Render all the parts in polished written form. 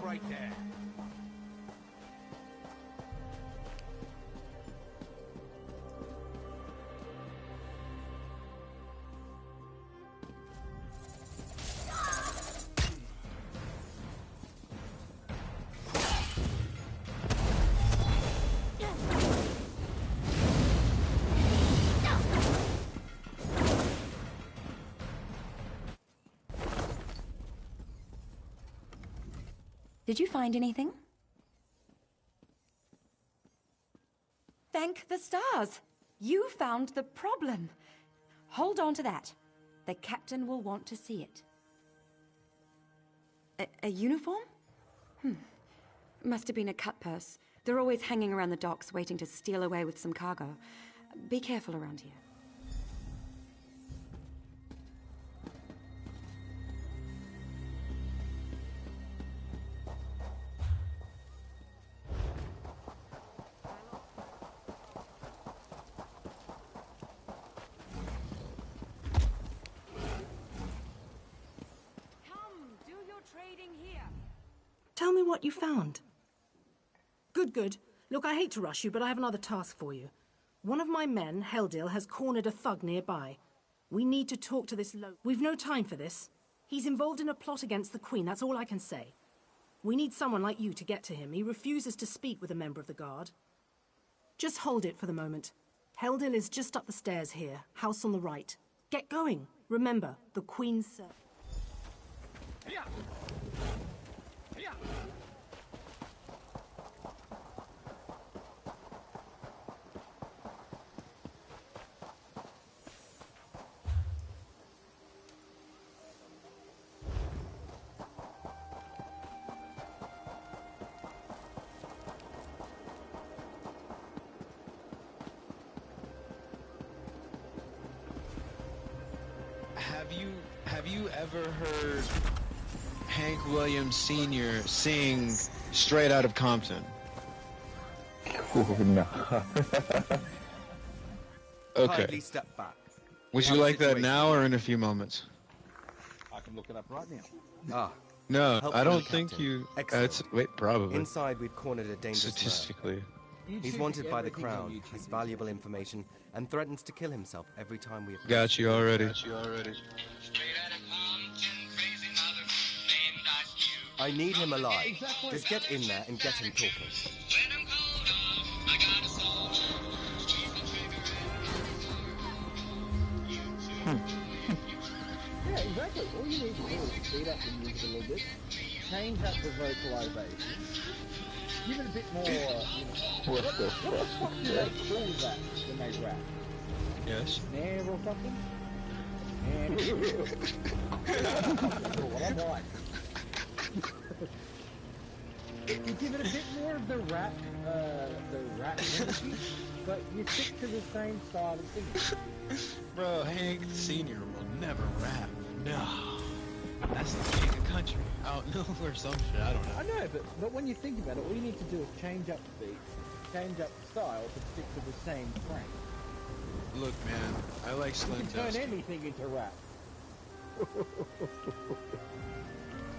right there. Did you find anything? Thank the stars! You found the problem. Hold on to that. The captain will want to see it. A uniform? Must have been a cut purse. They're always hanging around the docks waiting to steal away with some cargo. Be careful around here. Tell me what you found. Good. Look, I hate to rush you, but I have another task for you. One of my men, Heldil, has cornered a thug nearby. We need to talk to this We've no time for this. He's involved in a plot against the Queen, that's all I can say. We need someone like you to get to him. He refuses to speak with a member of the Guard. Just hold it for the moment. Heldil is just up the stairs here, house on the right. Get going. Remember, the Queen's servant. Have you ever heard Hank Williams Sr. sing Straight Out of Compton? Oh, no. Okay. Kindly step back. Would you like that now or in a few moments? I can look it up right now. No, Help I from don't the think captain. you. Excellent. Wait, probably. Inside, we've cornered a dangerous man. Statistically. He's wanted by the Crown, has valuable information, and threatens to kill himself every time we approach. Got you already. I need him alive. Just get in there and get him talking. Yeah, exactly. All you need to do is speed up the music a little bit, change up the vocalization, give it a bit more, what the fuck do they call that when they rap? Yes. Snare or something? What I'm like. You give it a bit more of the rap energy, but you stick to the same style of singing. Bro, Hank Sr. will never rap. No. That's the king of country. Out or some shit, I don't know. I know, but when you think about it, all you need to do is change up the beats, change up the style to stick to the same frame. Look, man, I like Slim You can Dusty. turn anything into rap.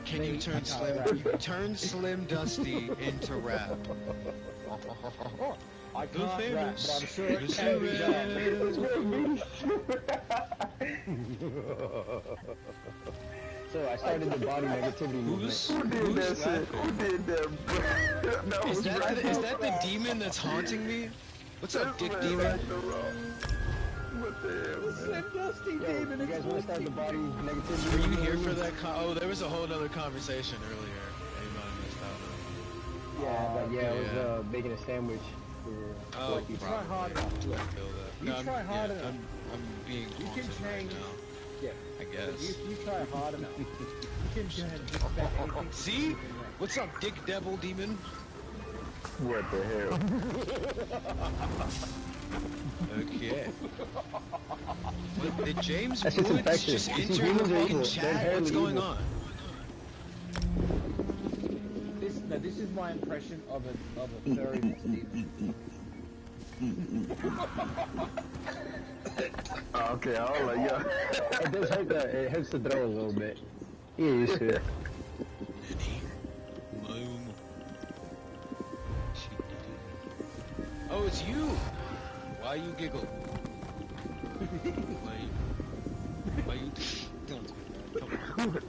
Can you turn Slim Dusty into rap? I The can't rap, famous but I'm sure it can be done. So I started the body negativity movement. Who did that, bro? Is that the demon that's haunting me? What's up, Dick Demon? What the hell? Slim Dusty demon. You guys want to start the body negativity? Were you here for that? Oh, there was a whole other conversation earlier. Anybody missed out on? Yeah, it was making a sandwich for Oh, You try hard enough. I feel that. You try hard enough. I'm being You haunted can right change. now. Yeah. I guess. You try hard enough. You can just expect anything. See? What's up, Dick Devil Demon? What the hell? Okay. What, did James That's just Woods infectious. just You see, enter demons the are fucking evil. They're chat? inherently What's going evil. on? This is my impression of a furry demon. Okay, I'll let you. It does hurt it hurts the throat a little bit. Yeah, you should. Why you giggle? Why you don't do that. Come on.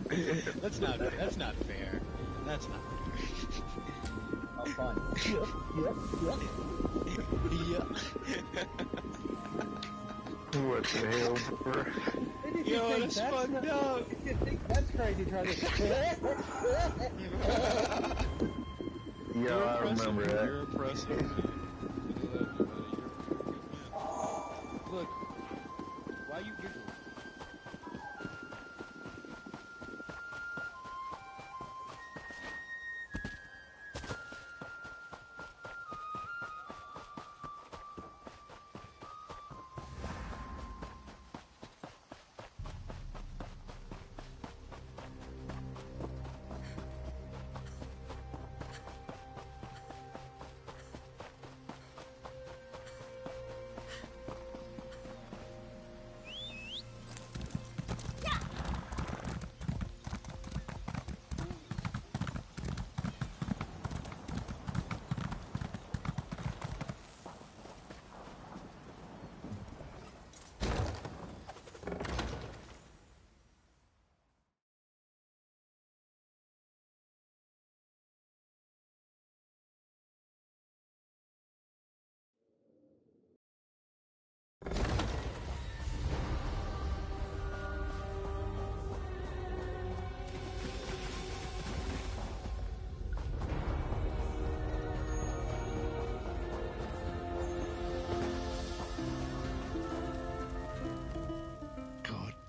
That's not fair. That's not fair. Oh, fine. Yeah. What the hell, bro? Yo, that's fucked up. You think that's crazy, trying to... Yeah, I remember that. You're impressive, man. Look, why you giggle?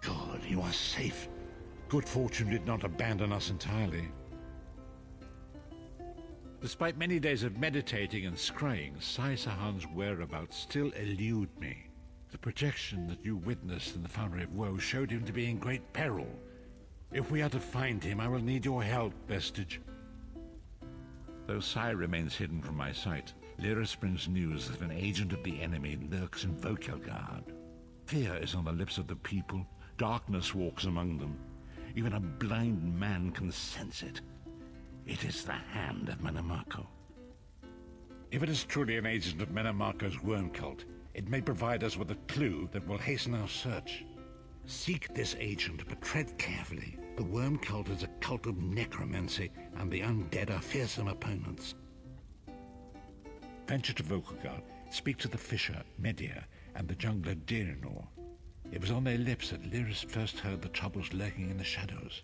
God, you are safe. Good fortune did not abandon us entirely. Despite many days of meditating and scrying, Sai Sahan's whereabouts still elude me. The projection that you witnessed in the Foundry of Woe showed him to be in great peril. If we are to find him, I will need your help, Vestige. Though Sai remains hidden from my sight, Lyris brings news that an agent of the enemy lurks in Vokelgard. Fear is on the lips of the people, darkness walks among them. Even a blind man can sense it. It is the hand of Menemarko. If it is truly an agent of Menemarko's worm cult, it may provide us with a clue that will hasten our search. Seek this agent, but tread carefully. The worm cult is a cult of necromancy, and the undead are fearsome opponents. Venture to Vokelgard, speak to the fisher, Media, and the jungler Dirinor. It was on their lips that Lyris first heard the troubles lurking in the shadows.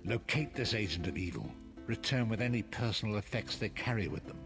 Locate this agent of evil. Return with any personal effects they carry with them.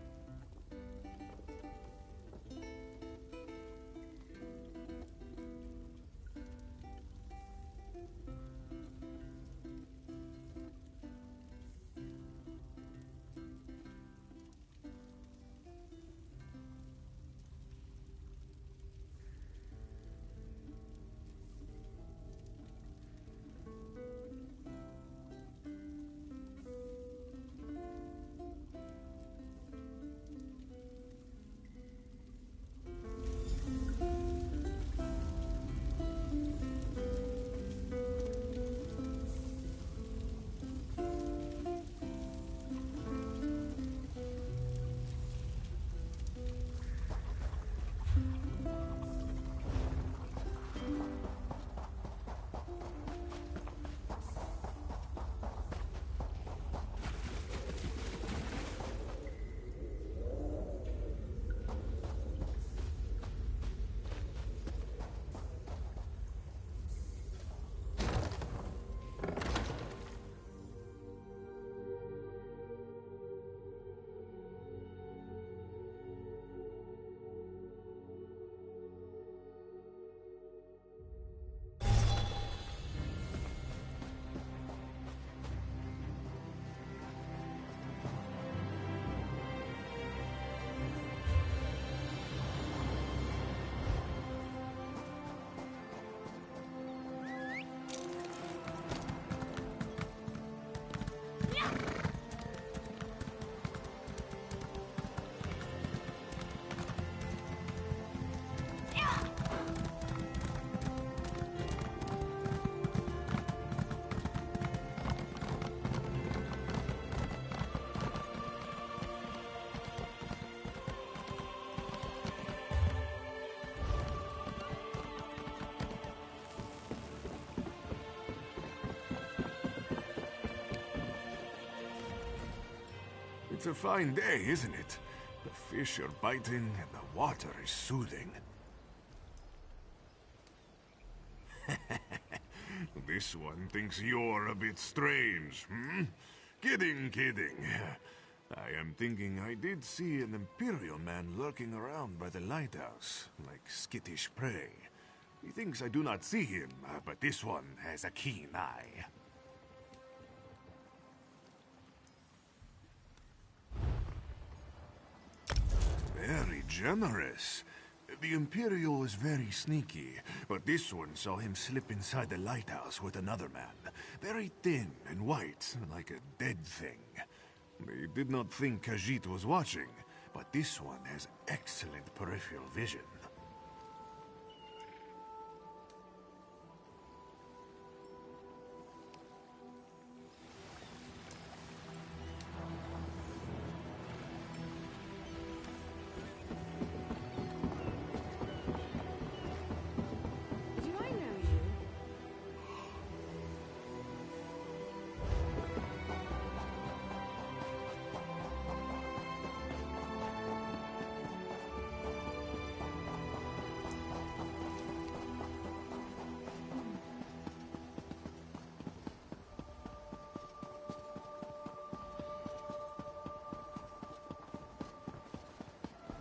It's a fine day, isn't it? The fish are biting and the water is soothing. This one thinks you're a bit strange, hmm? Kidding, kidding. I am thinking I did see an Imperial man lurking around by the lighthouse, like skittish prey. He thinks I do not see him, but this one has a keen eye. Very generous. The Imperial is very sneaky, but this one saw him slip inside the lighthouse with another man. Very thin and white, like a dead thing. They did not think Khajiit was watching, but this one has excellent peripheral vision. Do I know you?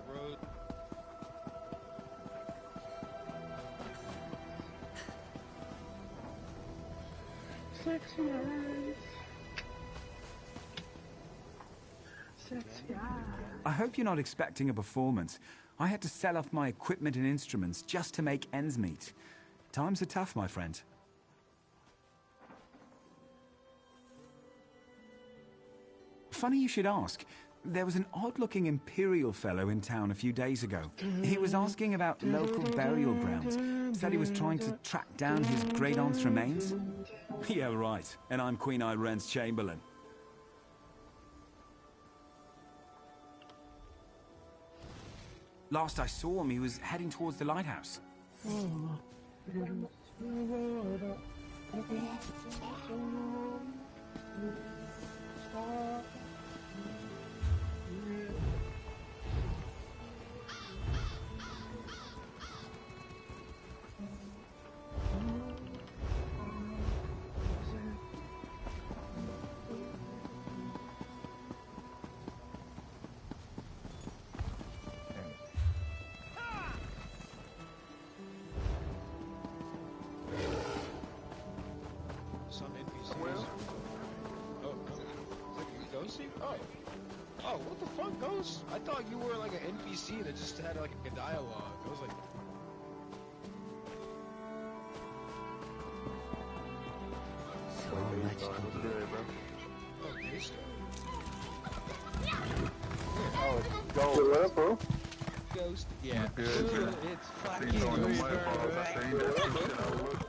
Road. Sexy eyes. Sexy eyes. I hope you're not expecting a performance. I had to sell off my equipment and instruments just to make ends meet. Times are tough, my friend. Funny you should ask. There was an odd-looking Imperial fellow in town a few days ago. He was asking about local burial grounds. Said he was trying to track down his great-aunt's remains. Yeah, right. And I'm Queen Irene's Chamberlain. Last I saw him, he was heading towards the lighthouse. Some NPCs. Oh, no. Is that you, Ghosty? Oh. Oh, what the fuck, Ghost? I thought you were like an NPC that just had like a dialogue. I was like... Oh, Ghost. Oh, it's gold. What up, bro? Ghost? Yeah. Good, Dude, man. it's fucking He's on the good, mic, bro. I think that's some shit I would.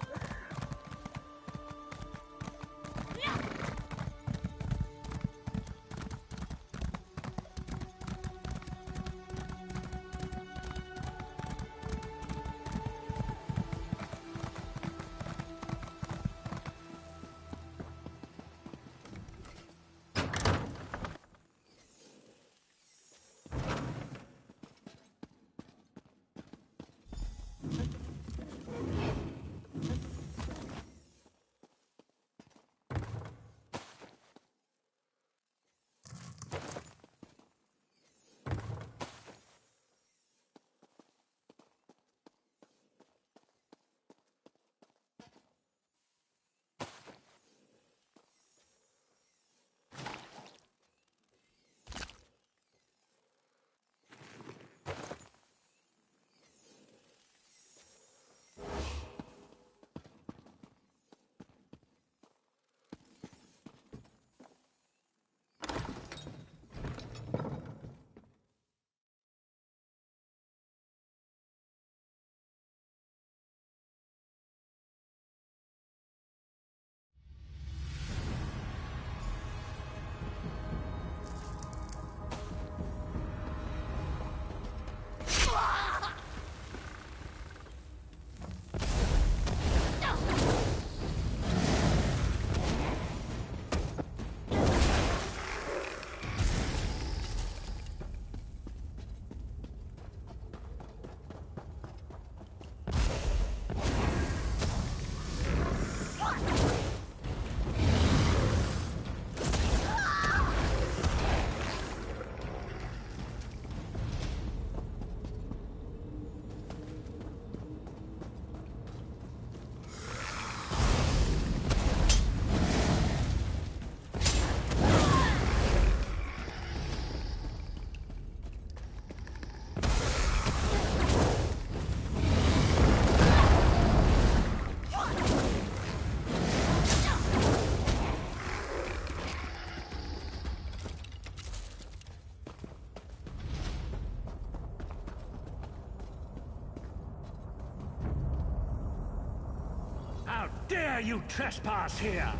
dare you trespass here?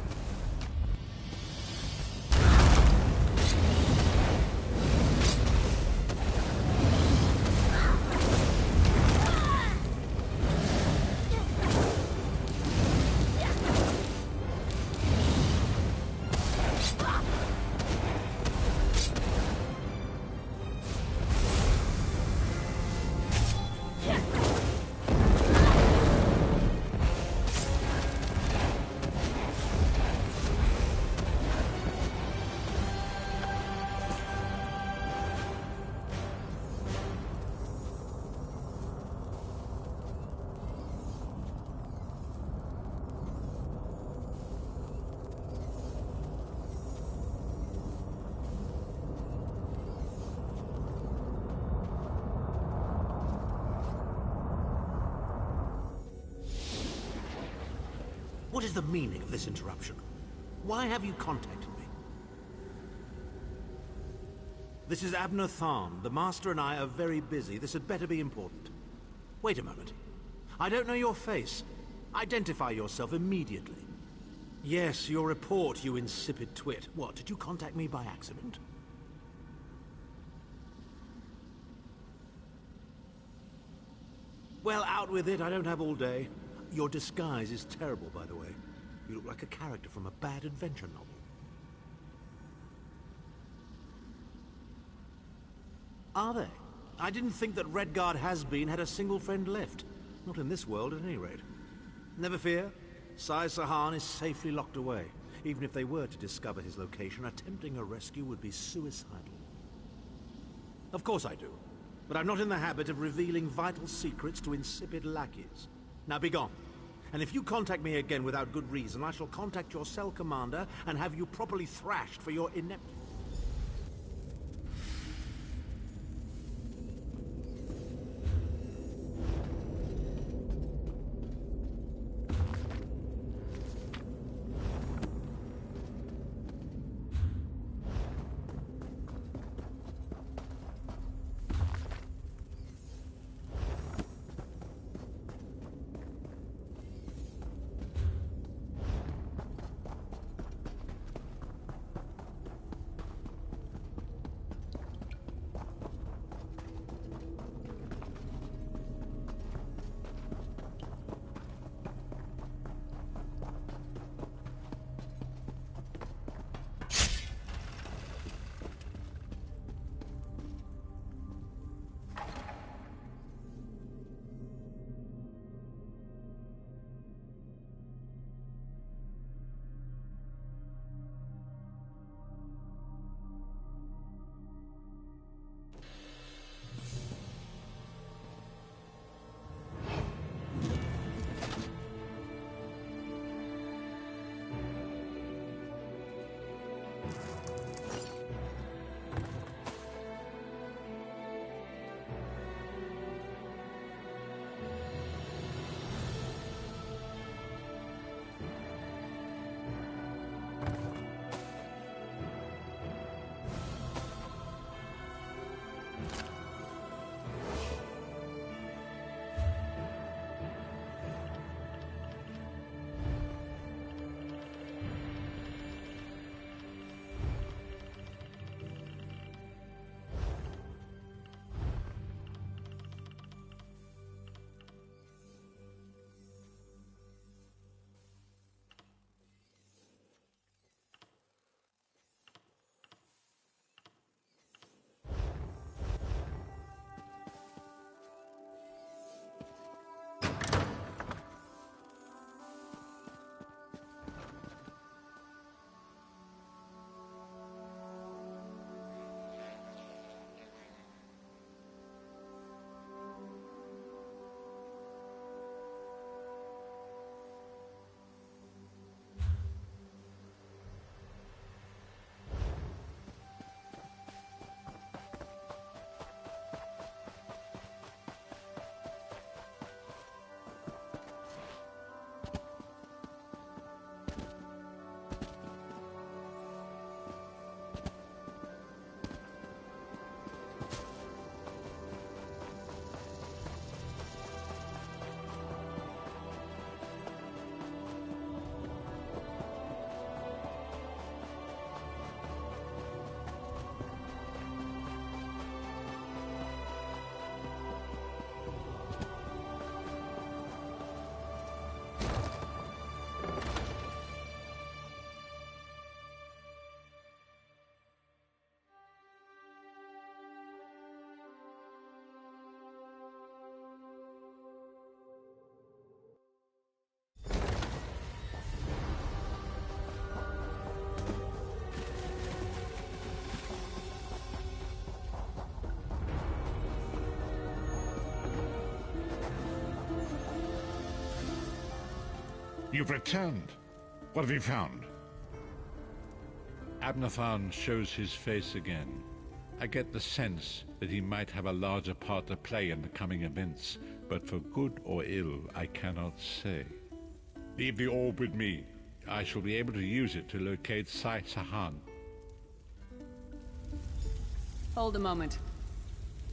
What is the meaning of this interruption? Why have you contacted me? This is Abner Tharn. The Master and I are very busy. This had better be important. Wait a moment. I don't know your face. Identify yourself immediately. Yes, your report, you insipid twit. What, did you contact me by accident? Well, out with it. I don't have all day. Your disguise is terrible, by the way. You look like a character from a bad adventure novel. Are they? I didn't think that Redguard Has-Been had a single friend left. Not in this world, at any rate. Never fear. Sai Sahan is safely locked away. Even if they were to discover his location, attempting a rescue would be suicidal. Of course I do. But I'm not in the habit of revealing vital secrets to insipid lackeys. Now be gone. And if you contact me again without good reason, I shall contact your cell commander and have you properly thrashed for your inept... You've returned. What have you found? Abner Tharn shows his face again. I get the sense that he might have a larger part to play in the coming events, but for good or ill, I cannot say. Leave the orb with me. I shall be able to use it to locate Sai Sahan. Hold a moment.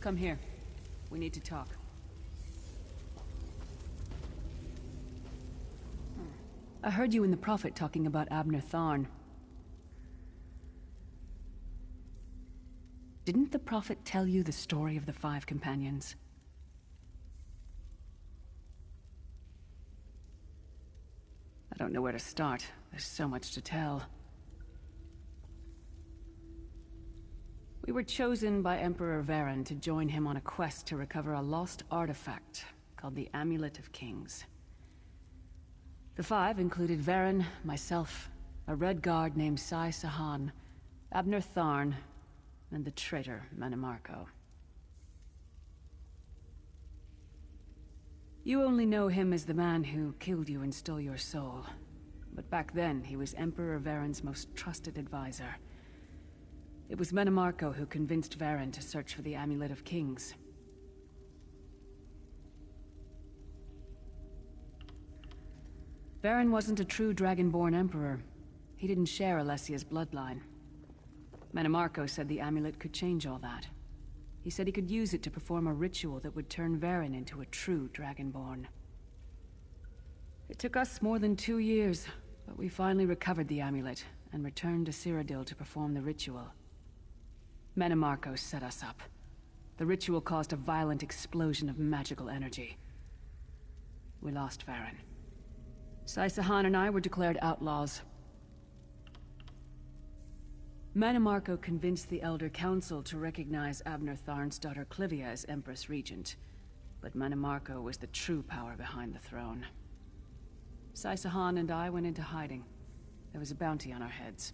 Come here. We need to talk. I heard you and the Prophet talking about Abner Tharn. Didn't the Prophet tell you the story of the 5 companions? I don't know where to start. There's so much to tell. We were chosen by Emperor Varen to join him on a quest to recover a lost artifact called the Amulet of Kings. The 5 included Varen, myself, a Red Guard named Sai Sahan, Abner Tharn, and the traitor Mannimarco. You only know him as the man who killed you and stole your soul. But back then, he was Emperor Varen's most trusted advisor. It was Mannimarco who convinced Varen to search for the Amulet of Kings. Varen wasn't a true Dragonborn Emperor. He didn't share Alessia's bloodline. Mannimarco said the amulet could change all that. He said he could use it to perform a ritual that would turn Varen into a true Dragonborn. It took us more than 2 years, but we finally recovered the amulet and returned to Cyrodiil to perform the ritual. Mannimarco set us up. The ritual caused a violent explosion of magical energy. We lost Varen. Sai Sahan and I were declared outlaws. Mannimarco convinced the Elder Council to recognize Abner Tharn's daughter Clivia as Empress Regent, but Mannimarco was the true power behind the throne. Sai Sahan and I went into hiding. There was a bounty on our heads.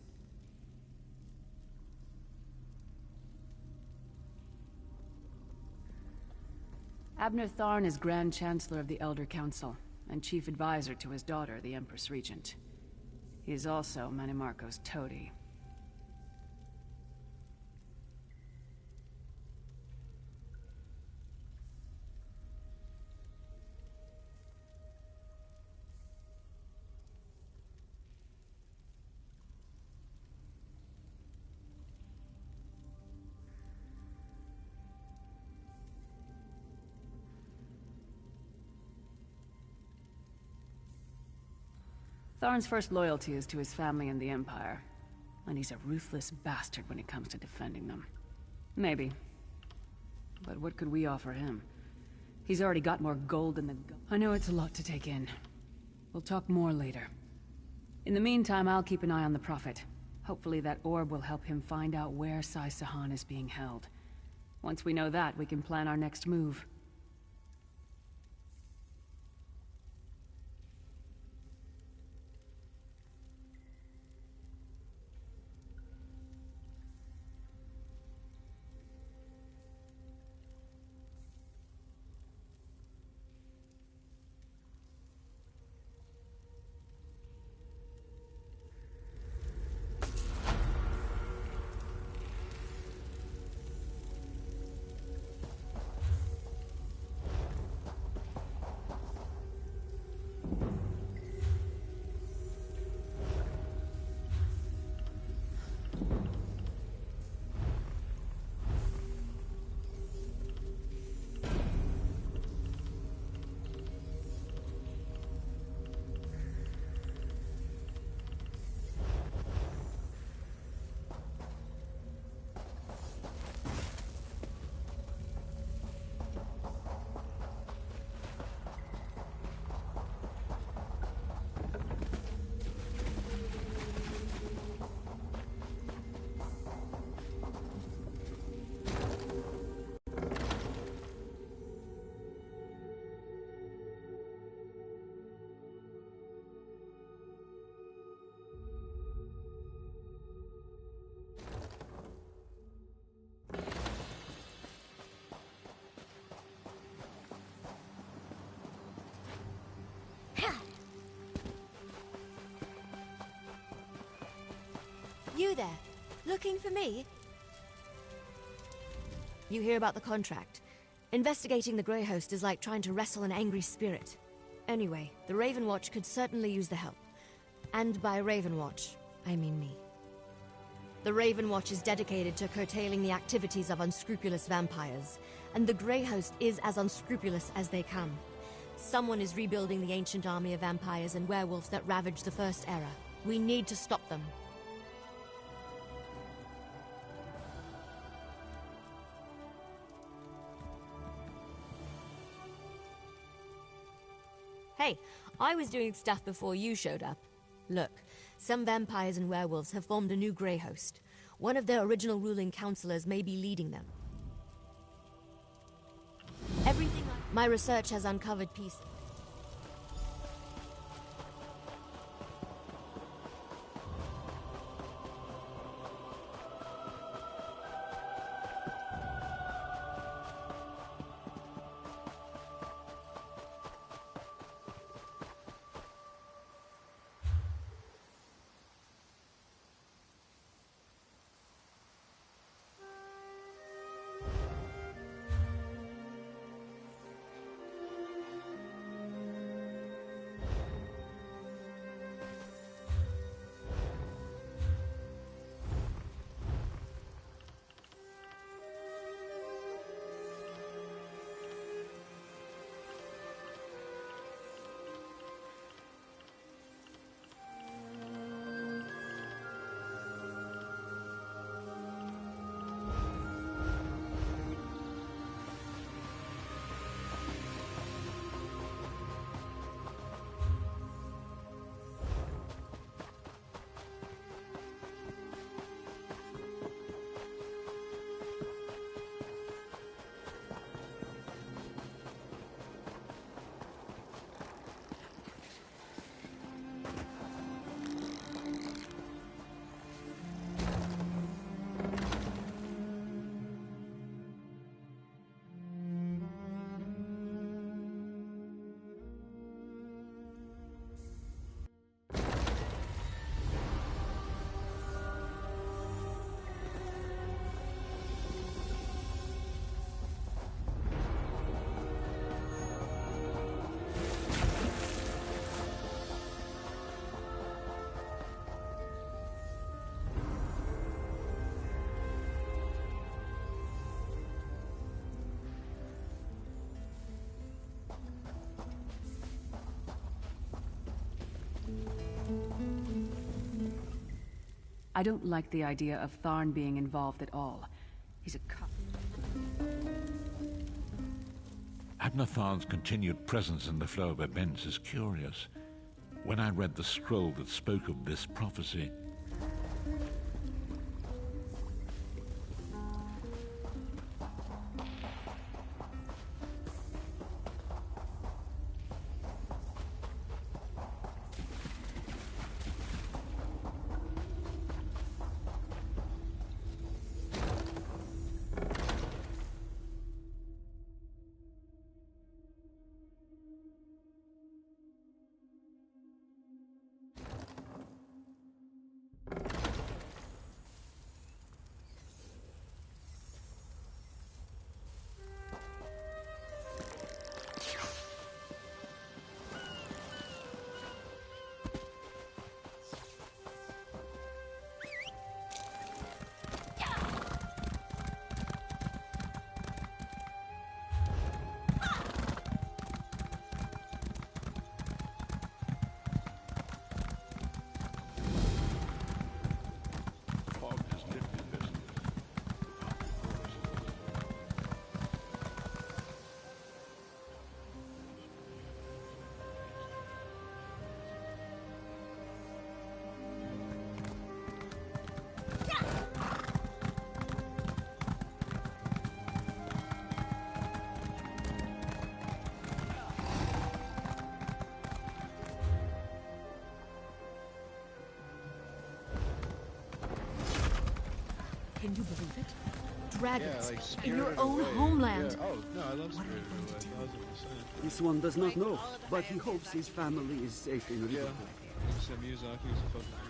Abner Tharn is Grand Chancellor of the Elder Council, and Chief Advisor to his daughter, the Empress Regent. He is also Mannimarco's toady. Tharn's first loyalty is to his family and the Empire, and he's a ruthless bastard when it comes to defending them. Maybe. But what could we offer him? He's already got more gold than the... I know it's a lot to take in. We'll talk more later. In the meantime, I'll keep an eye on the Prophet. Hopefully that orb will help him find out where Sai Sahan is being held. Once we know that, we can plan our next move. You there, looking for me? You hear about the contract. Investigating the Grey Host is like trying to wrestle an angry spirit. Anyway, the Raven Watch could certainly use the help. And by Raven Watch, I mean me. The Raven Watch is dedicated to curtailing the activities of unscrupulous vampires, and the Grey Host is as unscrupulous as they come. Someone is rebuilding the ancient army of vampires and werewolves that ravaged the First Era. We need to stop them. Hey, I was doing stuff before you showed up. Look, some vampires and werewolves have formed a new Grey Host. One of their original ruling councillors may be leading them. My research has uncovered pieces. I don't like the idea of Tharn being involved at all. He's a cop. Abner Tharn's continued presence in the flow of events is curious. When I read the scroll that spoke of this prophecy, Can you believe it? Dragons like in your Spirited own Away. homeland. Yeah. Oh, no, I love Spirited Away. 1000%. This one does not know, but he hopes his family is safe in Riverwood. Yeah. Miyazaki was a fucking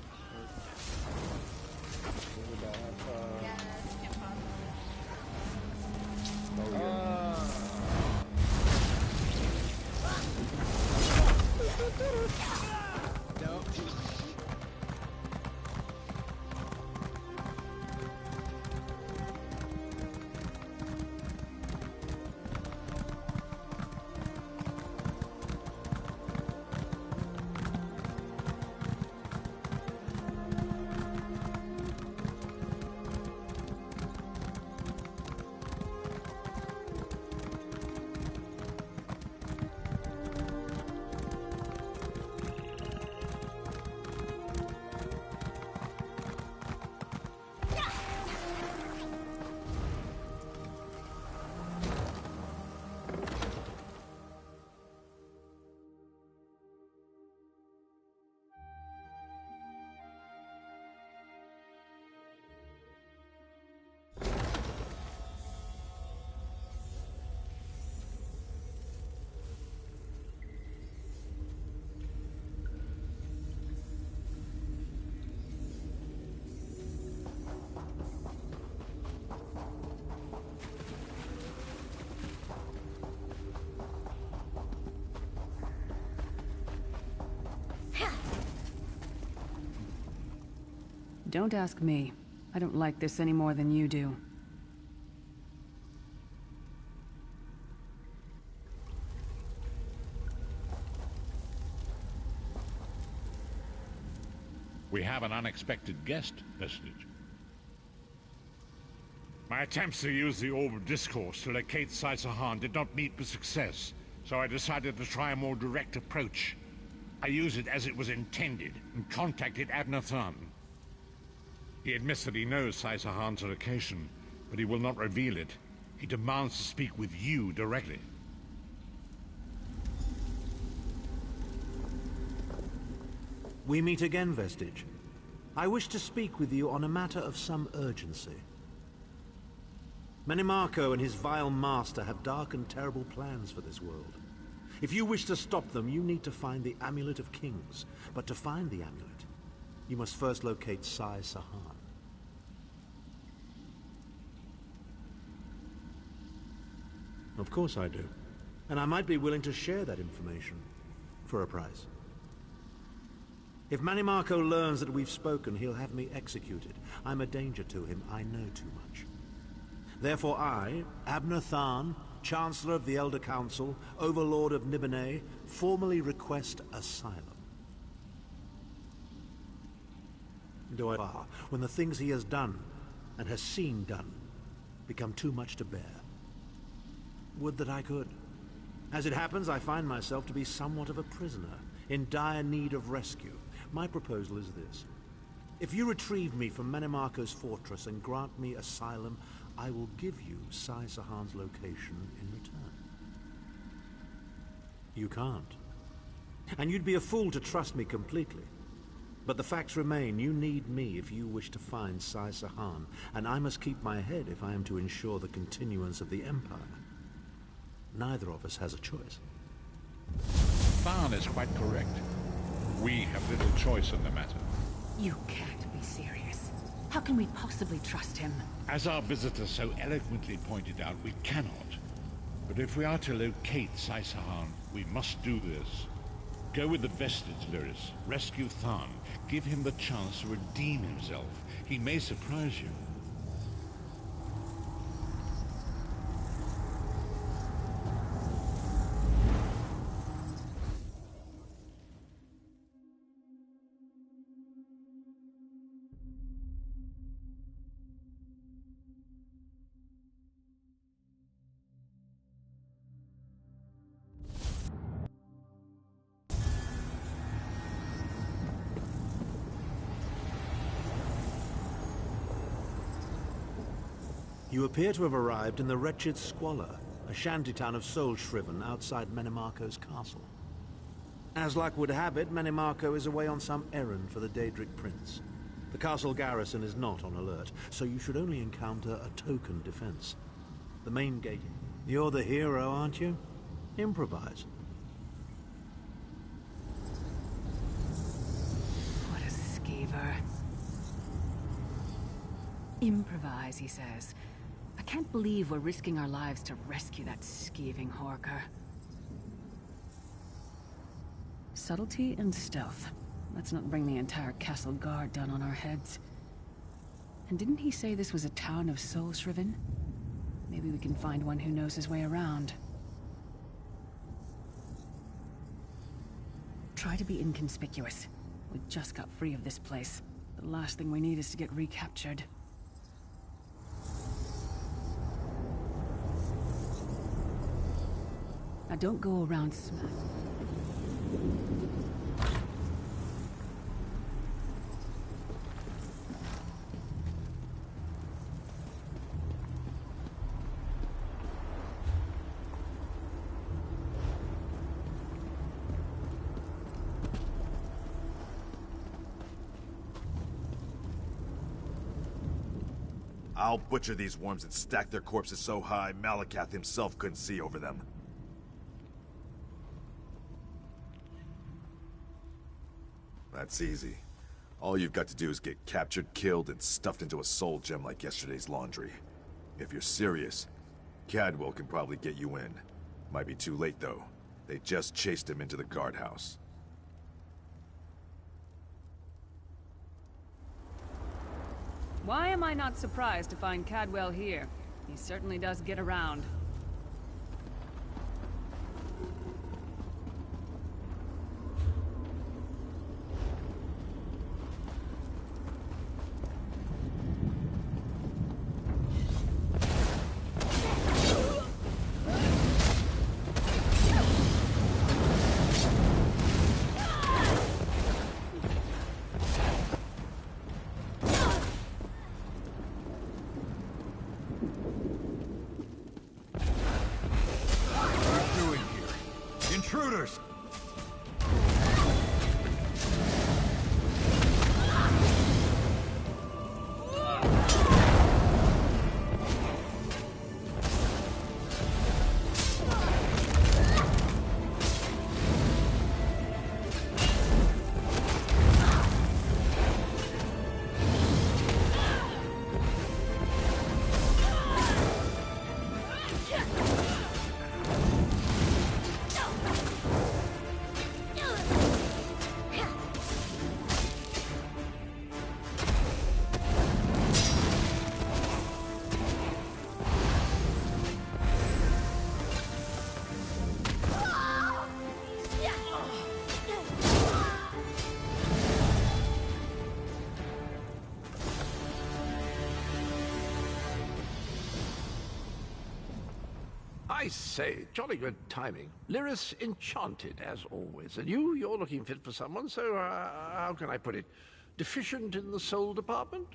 Don't ask me. I don't like this any more than you do. We have an unexpected guest, Vestige. My attempts to use the Orb of Discourse to locate Sai-Sahan did not meet with success, so I decided to try a more direct approach. I used it as it was intended, and contacted Abner Than. He admits that he knows Sai-Sahan's location, but he will not reveal it. He demands to speak with you directly. We meet again, Vestige. I wish to speak with you on a matter of some urgency. Menimarco and his vile master have dark and terrible plans for this world. If you wish to stop them, you need to find the Amulet of Kings. But to find the amulet, you must first locate Sai-Sahan. Of course I do. And I might be willing to share that information for a price. If Menimarco learns that we've spoken, he'll have me executed. I'm a danger to him. I know too much. Therefore I, Abner Than, Chancellor of the Elder Council, Overlord of Nibene, formally request asylum. Do I when the things he has done, and has seen done, become too much to bear? Would that I could. As it happens, I find myself to be somewhat of a prisoner, in dire need of rescue. My proposal is this. If you retrieve me from Menimarco's fortress and grant me asylum, I will give you Sai-Sahan's location in return. You can't. And you'd be a fool to trust me completely. But the facts remain, you need me if you wish to find Sai-Sahan, and I must keep my head if I am to ensure the continuance of the Empire. Neither of us has a choice. Than is quite correct. We have little choice in the matter. You can't be serious. How can we possibly trust him? As our visitor so eloquently pointed out, we cannot. But if we are to locate Sai-Sahan, we must do this. Go with the Vestige, Lyris. Rescue Than. Give him the chance to redeem himself. He may surprise you. You appear to have arrived in the wretched Squalor, a shantytown of Solshriven outside Menimarco's castle. As luck would have it, Menimarco is away on some errand for the Daedric Prince. The castle garrison is not on alert, so you should only encounter a token defense. The main gate. You're the hero, aren't you? Improvise. What a skeever. Improvise, he says. I can't believe we're risking our lives to rescue that skeeving Horker. Subtlety and stealth. Let's not bring the entire castle guard down on our heads. And didn't he say this was a town of soul-shriven? Maybe we can find one who knows his way around. Try to be inconspicuous. We just got free of this place. The last thing we need is to get recaptured. Now don't go around smack. I'll butcher these worms and stack their corpses so high Malakath himself couldn't see over them. That's easy. All you've got to do is get captured, killed, and stuffed into a soul gem like yesterday's laundry. If you're serious, Cadwell can probably get you in. Might be too late, though. They just chased him into the guardhouse. Why am I not surprised to find Cadwell here? He certainly does get around. Intruders! I say, jolly good timing. Lyris enchanted, as always. And you're looking fit for someone, so, how can I put it? Deficient in the soul department?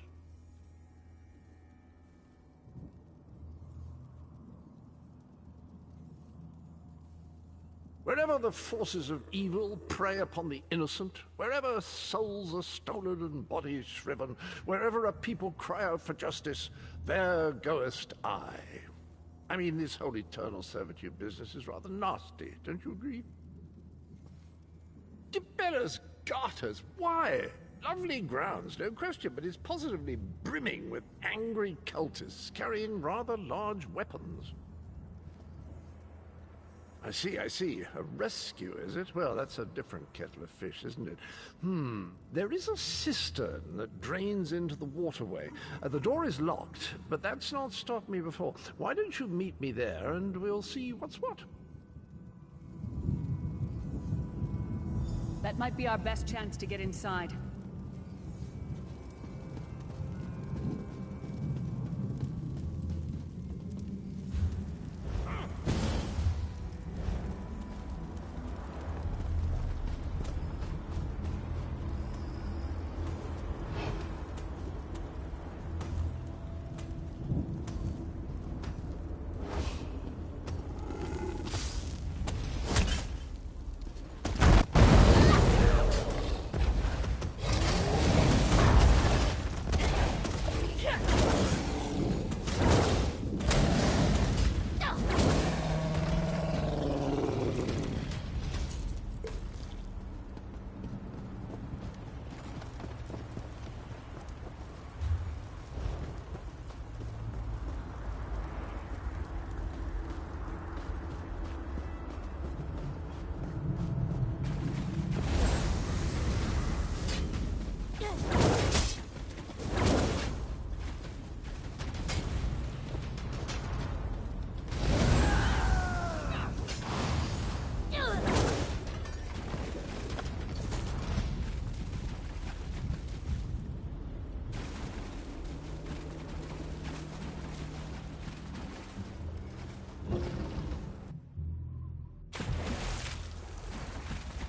Wherever the forces of evil prey upon the innocent, wherever souls are stolen and bodies shriven, wherever a people cry out for justice, there goest I. I mean, this whole eternal servitude business is rather nasty, don't you agree? Tiberius Garters, why? Lovely grounds, no question, but it's positively brimming with angry cultists carrying rather large weapons. I see. A rescue, is it? Well, that's a different kettle of fish, isn't it? There is a cistern that drains into the waterway. The door is locked, but that's not stopped me before. Why don't you meet me there, and we'll see what's what? That might be our best chance to get inside.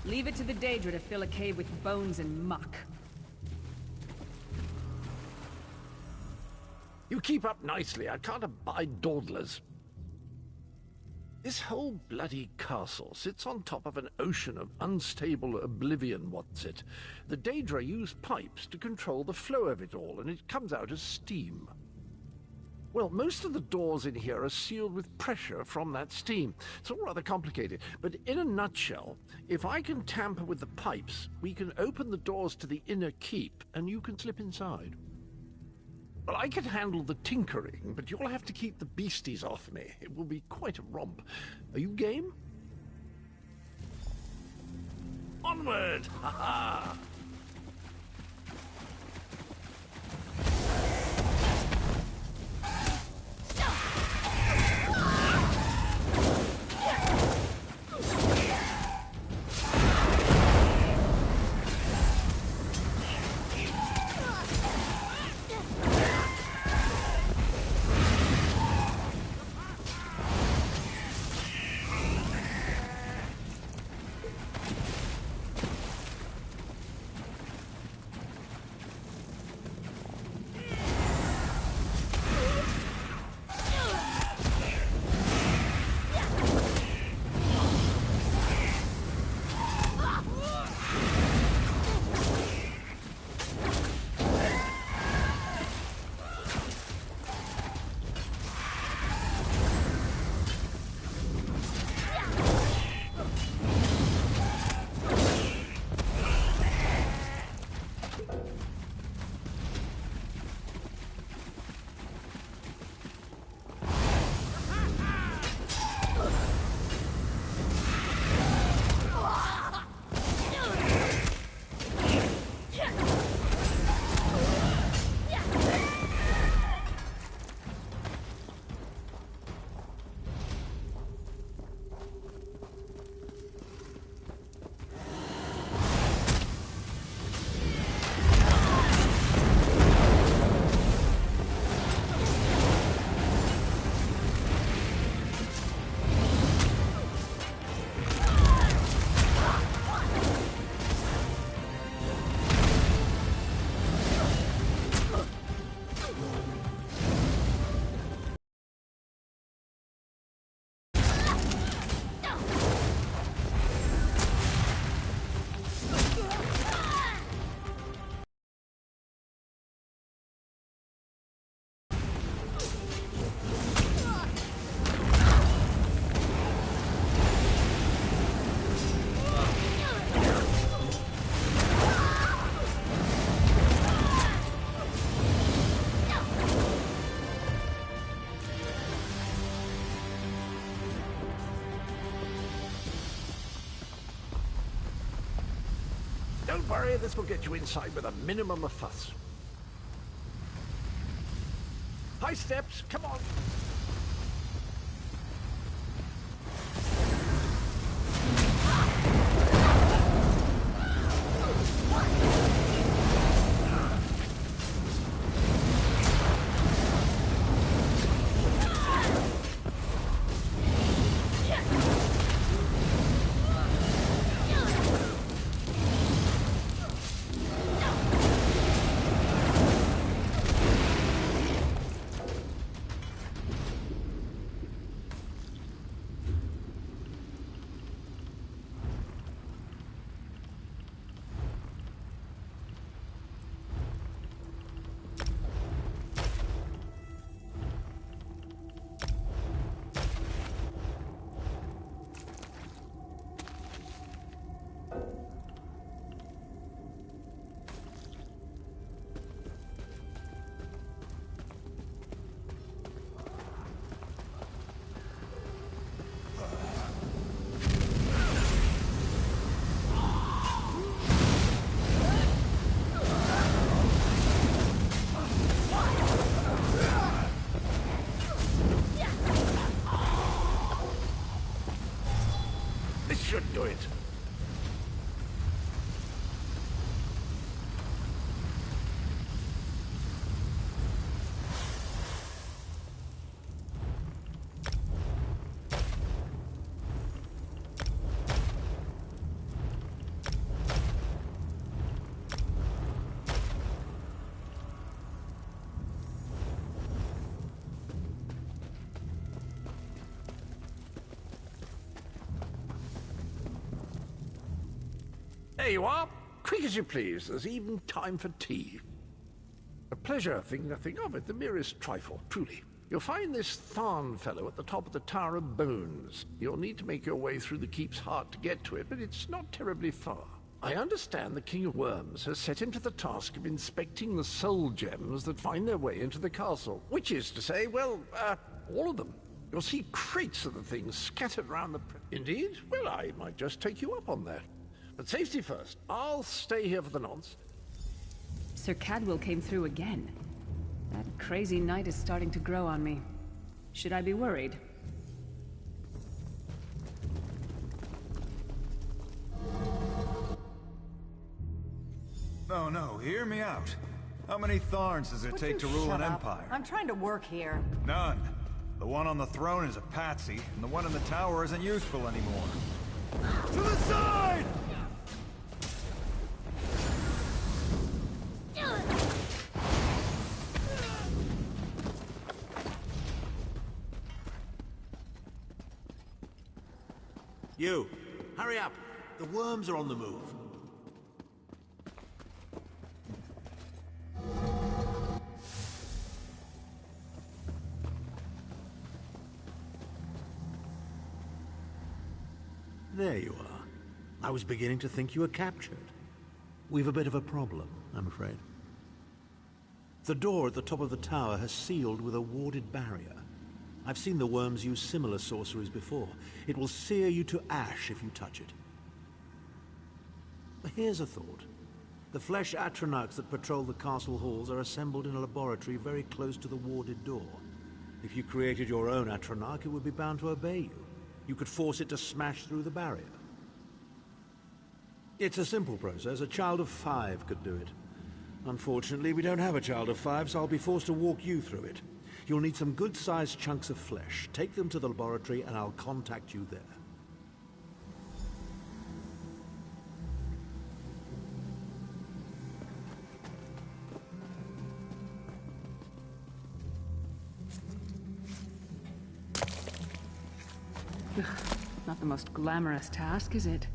Leave it to the Daedra to fill a cave with bones and muck. You keep up nicely. I can't abide dawdlers. This whole bloody castle sits on top of an ocean of unstable oblivion, what's it? The Daedra use pipes to control the flow of it all, and it comes out as steam. Well, most of the doors in here are sealed with pressure from that steam. It's all rather complicated, but in a nutshell, if I can tamper with the pipes, we can open the doors to the inner keep, and you can slip inside. Well, I can handle the tinkering, but you'll have to keep the beasties off me. It will be quite a romp. Are you game? Onward! Ha-ha! Don't worry, this will get you inside with a minimum of fuss. High steps, come on! There you are. Quick as you please. There's even time for tea. A pleasure, think nothing of it. The merest trifle, truly. You'll find this Tharn fellow at the top of the Tower of Bones. You'll need to make your way through the keep's heart to get to it, but it's not terribly far. I understand the King of Worms has set him to the task of inspecting the soul gems that find their way into the castle. Which is to say, well, all of them. You'll see crates of the things scattered around the... Indeed? Well, I might just take you up on that. But safety first. I'll stay here for the nonce. Sir Cadwell came through again. That crazy night is starting to grow on me. Should I be worried? No, no, hear me out. How many Tharns does it take to rule an empire? I'm trying to work here. None. The one on the throne is a patsy, and the one in the tower isn't useful anymore. To the side! You, hurry up. The worms are on the move. There you are. I was beginning to think you were captured. We've a bit of a problem, I'm afraid. The door at the top of the tower has sealed with a warded barrier. I've seen the worms use similar sorceries before. It will sear you to ash if you touch it. Here's a thought. The flesh Atronachs that patrol the castle halls are assembled in a laboratory very close to the warded door. If you created your own Atronach, it would be bound to obey you. You could force it to smash through the barrier. It's a simple process. A child of 5 could do it. Unfortunately, we don't have a child of 5, so I'll be forced to walk you through it. You'll need some good-sized chunks of flesh. Take them to the laboratory and I'll contact you there. Not the most glamorous task, is it?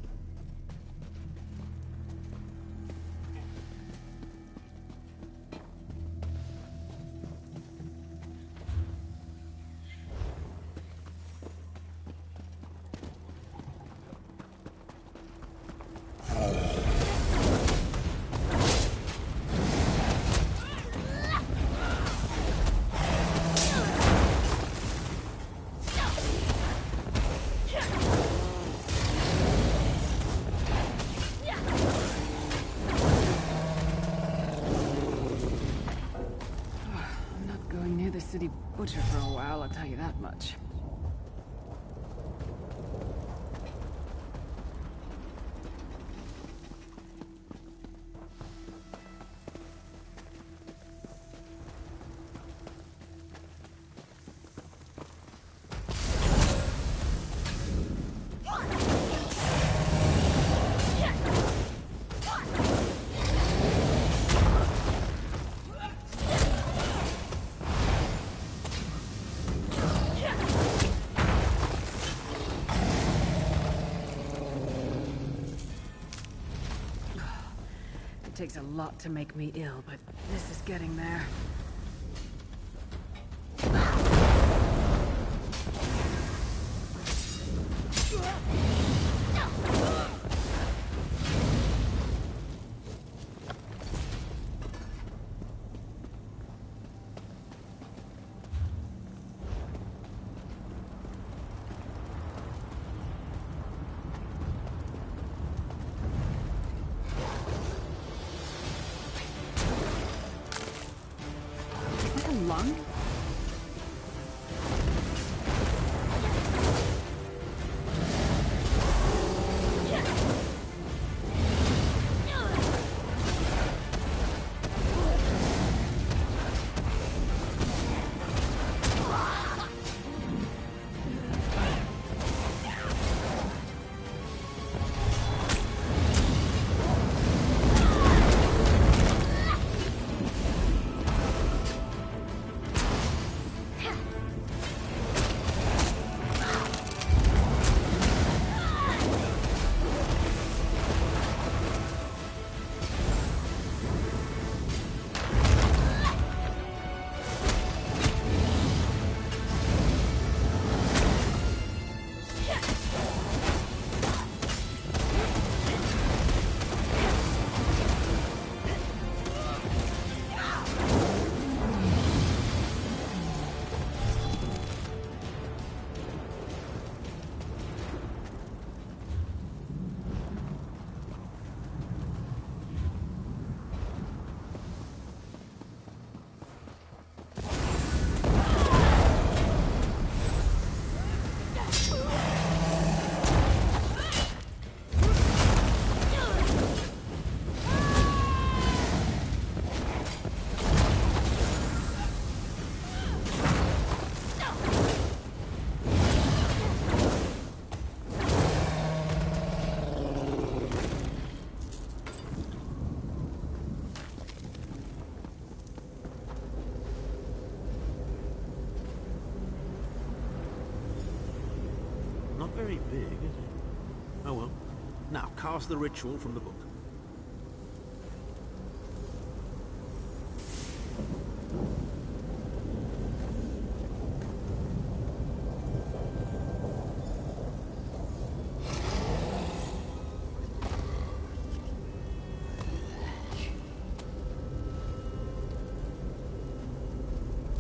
City butcher for a while, I'll tell you that much. It takes a lot to make me ill, but this is getting there. Lung? very big, is it? Oh well. Now, cast the ritual from the book.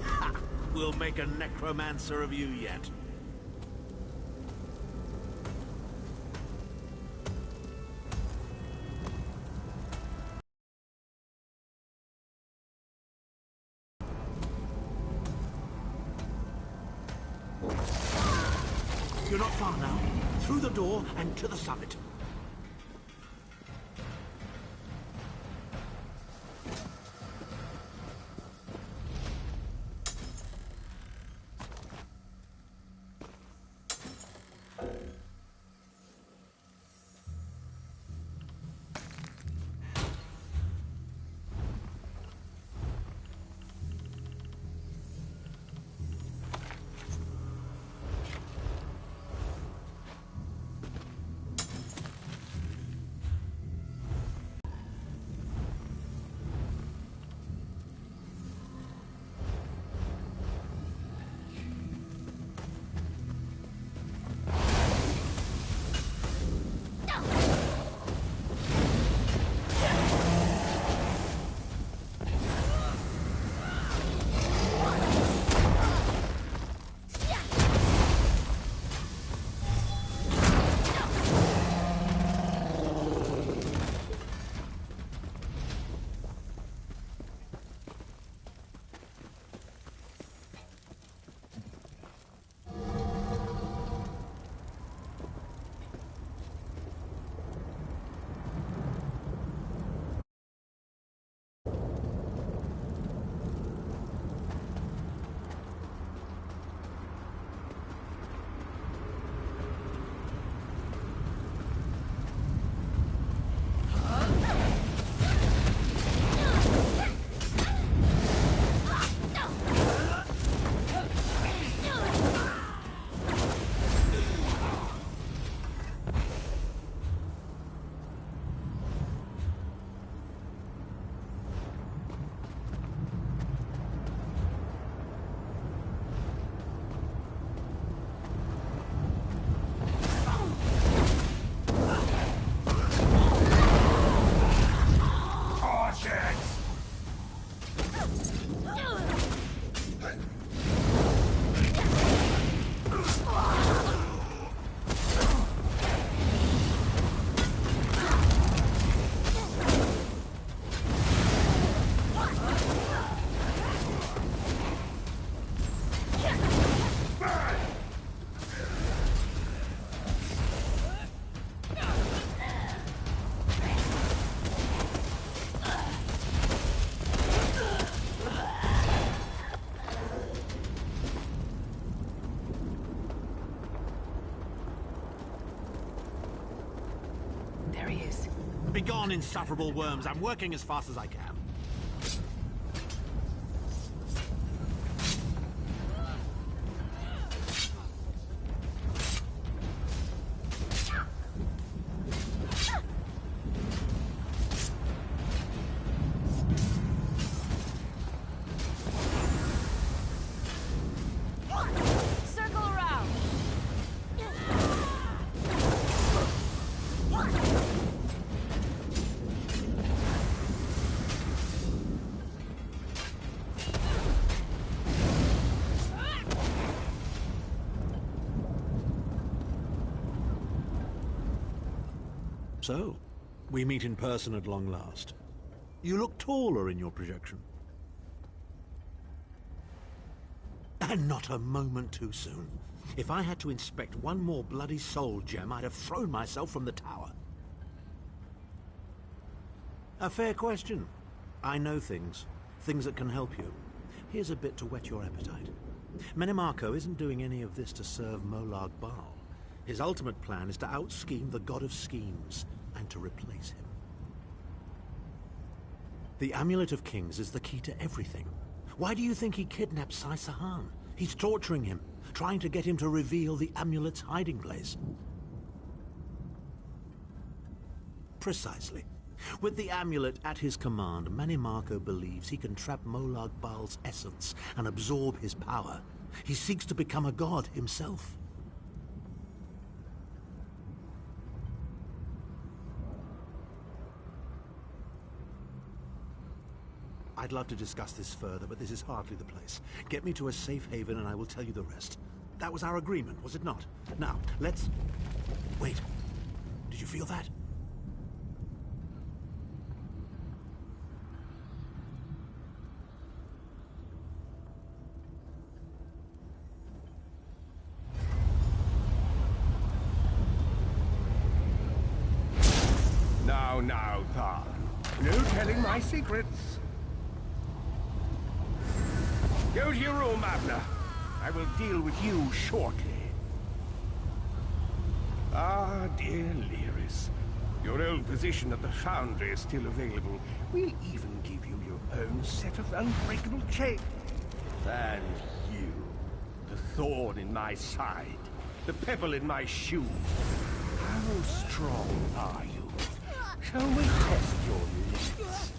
Ha! We'll make a necromancer of you yet. You're not far now. Through the door and to the summit. Begone, insufferable worms. I'm working as fast as I can. Circle around. So, we meet in person at long last. You look taller in your projection. And not a moment too soon. If I had to inspect one more bloody soul gem, I'd have thrown myself from the tower. A fair question. I know things. Things that can help you. Here's a bit to whet your appetite. Menimarco isn't doing any of this to serve Molag Bal. His ultimate plan is to out-scheme the god of schemes and to replace him. The Amulet of Kings is the key to everything. Why do you think he kidnapped Sai Sahan? He's torturing him. trying to get him to reveal the amulet's hiding place. Precisely. With the amulet at his command, Manimarco believes he can trap Molag Bal's essence and absorb his power. He seeks to become a god himself. I'd love to discuss this further, but this is hardly the place. Get me to a safe haven and I will tell you the rest. That was our agreement, was it not? Now, let's... Wait. Did you feel that? Now, Tharn. No telling my secrets. Go to your room, Abner. I will deal with you shortly. Ah, dear Lyris. Your old position at the Foundry is still available. We'll even give you your own set of unbreakable chains. And you, the thorn in my side, the pebble in my shoe. How strong are you? Shall we test your limits?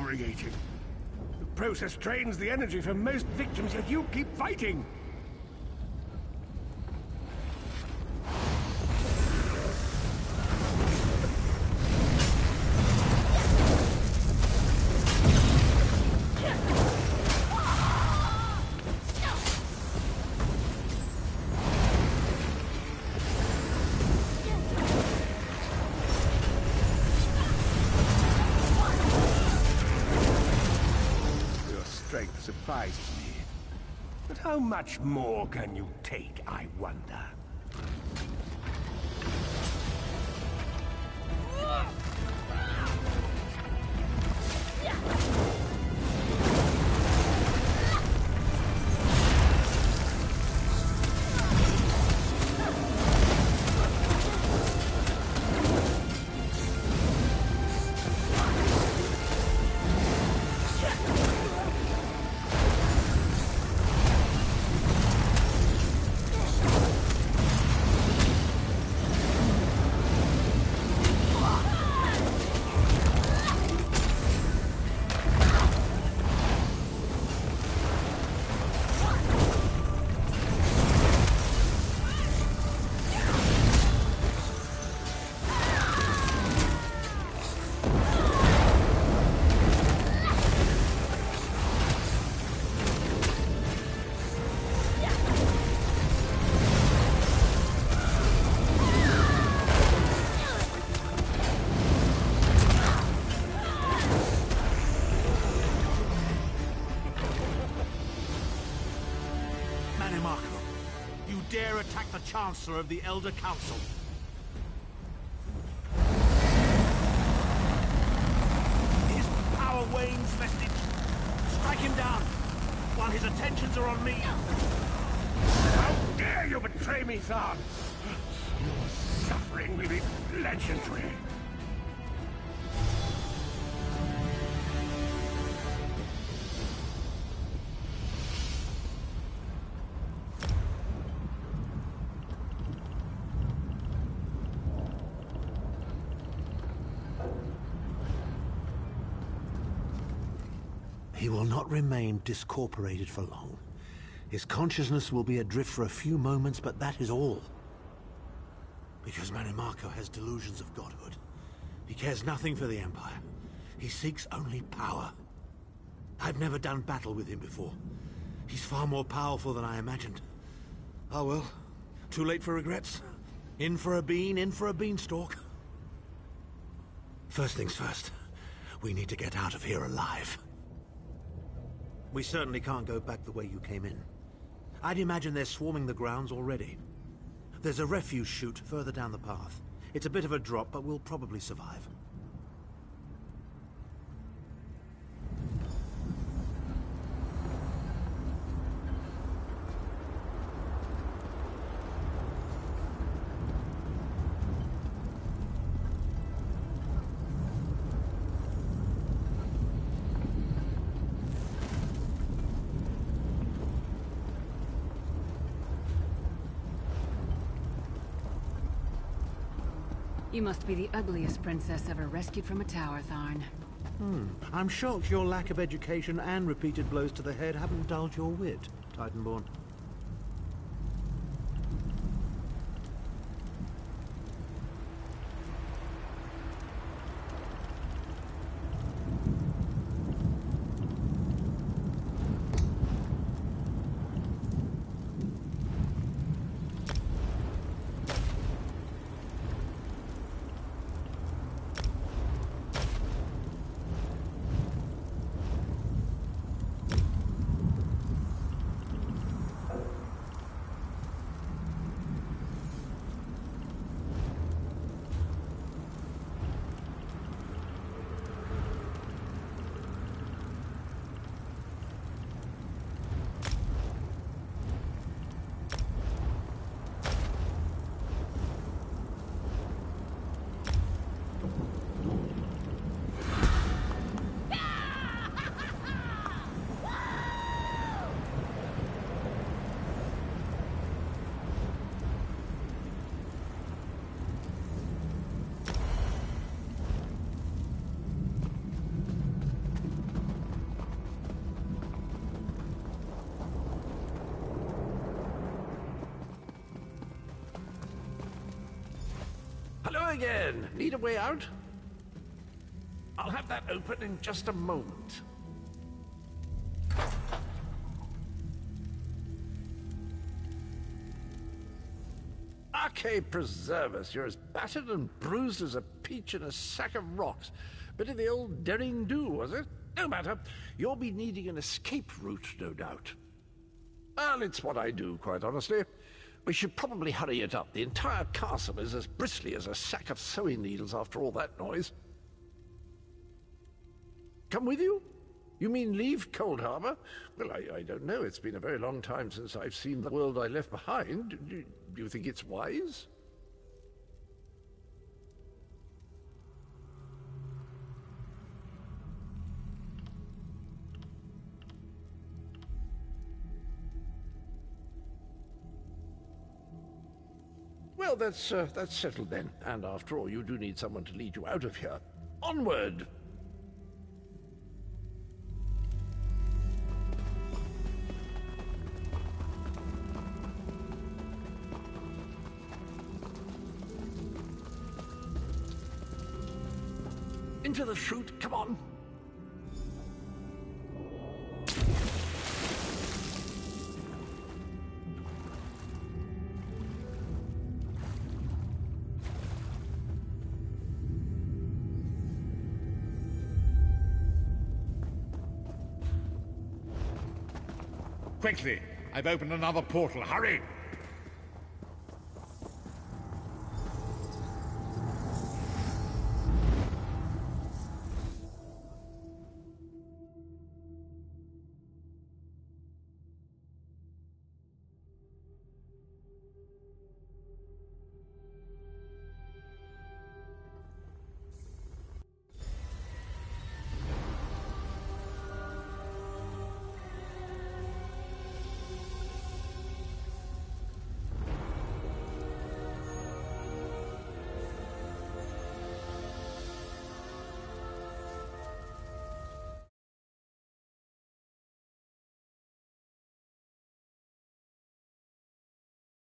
Infuriating. The process drains the energy from most victims, yet you keep fighting! Surprised me. But how much more can you take, I wonder? Attack the Chancellor of the Elder Council. His power wanes, Vestige. Strike him down, while his attentions are on me. How dare you betray me, Tharn! Your suffering will be legendary. He will not remain discorporated for long. His consciousness will be adrift for a few moments, but that is all. Because Manimarco has delusions of godhood. He cares nothing for the Empire. He seeks only power. I've never done battle with him before. He's far more powerful than I imagined. Oh well, too late for regrets. In for a bean, in for a beanstalk. First things first, we need to get out of here alive. We certainly can't go back the way you came in. I'd imagine they're swarming the grounds already. There's a refuse chute further down the path. It's a bit of a drop, but we'll probably survive. You must be the ugliest princess ever rescued from a tower, Tharn. I'm shocked your lack of education and repeated blows to the head haven't dulled your wit, Titanborn. Hello again. Need a way out? I'll have that open in just a moment. Arcade preserve us. You're as battered and bruised as a peach in a sack of rocks. Bit of the old derring-do, was it? No matter. You'll be needing an escape route, no doubt. Well, it's what I do, quite honestly. We should probably hurry it up. The entire castle is as bristly as a sack of sewing needles after all that noise. Come with you? You mean leave Cold Harbor? Well, I don't know. It's been a very long time since I've seen the world I left behind. Do you think it's wise? Well, that's settled then. And after all, you do need someone to lead you out of here. Onward! Into the chute, come on! Quickly! I've opened another portal. Hurry!